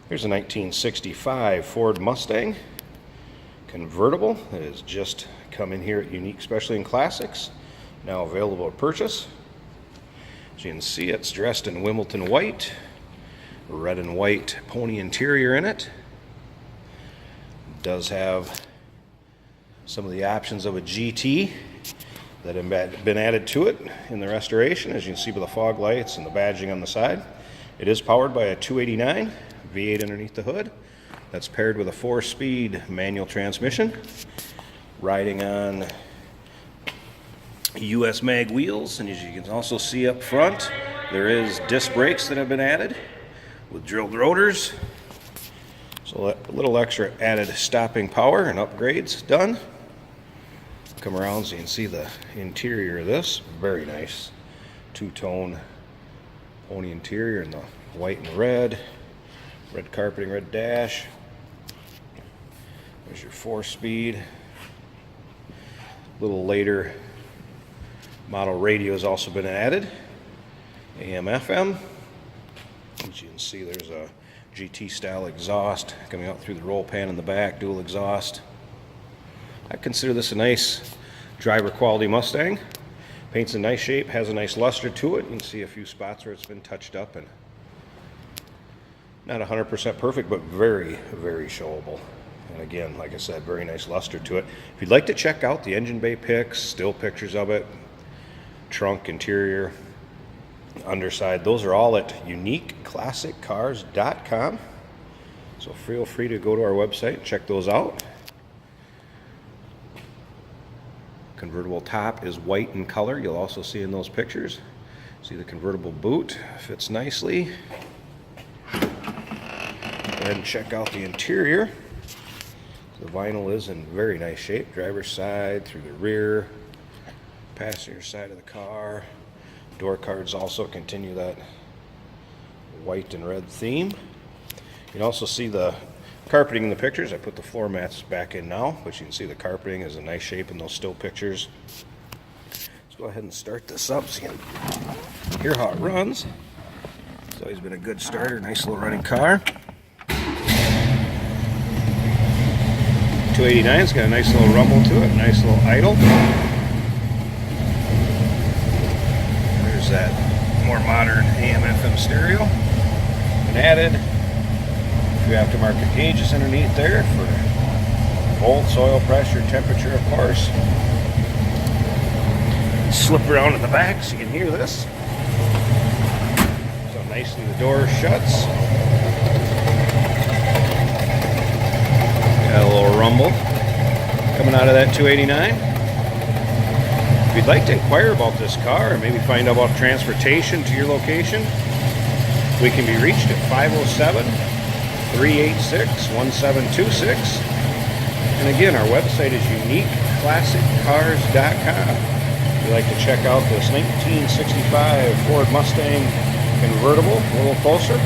Here's a 1965 Ford Mustang Convertible that has just come in here at Unique Specialty and Classics. Now available to purchase. As you can see, it's dressed in Wimbledon white, red and white pony interior in it. It does have some of the options of a GT that have been added to it in the restoration, as you can see by the fog lights and the badging on the side. It is powered by a 289 V8 underneath the hood. That's paired with a 4-speed manual transmission. Riding on US mag wheels, and as you can also see up front, there is disc brakes that have been added with drilled rotors. So a little extra added stopping power and upgrades done. Come around so you can see the interior of this. Very nice two-tone pony interior in the white and red. Red carpeting, red dash. There's your 4-speed. A little later model radio has also been added. AM, FM. As you can see, there's a GT style exhaust coming out through the roll pan in the back, dual exhaust. I consider this a nice driver quality Mustang. Paint's in nice shape, has a nice luster to it. You can see a few spots where it's been touched up and not 100% perfect, but very, very showable. And again, like I said, very nice luster to it. If you'd like to check out the engine bay pics, still pictures of it, trunk, interior, underside, those are all at uniqueclassiccars.com. So feel free to go to our website and check those out. Convertible top is white in color. You'll also see in those pictures. See the convertible boot fits nicely. Go ahead and check out the interior. The vinyl is in very nice shape. Driver's side, through the rear, passenger side of the car. Door cards also continue that white and red theme. You can also see the carpeting in the pictures. I put the floor mats back in now, but you can see the carpeting is in nice shape in those still pictures. Let's go ahead and start this up so you can hear how it runs. It's always been a good starter, nice little running car. 289's got a nice little rumble to it, nice little idle. There's that more modern AM FM stereo. And added a few aftermarket gauges underneath there for volts, oil pressure, temperature, of course. Slip around in the back so you can hear this. So nicely the door shuts. Got a little rumble coming out of that 289. If you'd like to inquire about this car or maybe find out about transportation to your location, we can be reached at 507-386-1726. And again, our website is uniqueclassiccars.com. If you'd like to check out this 1965 Ford Mustang Convertible a little closer,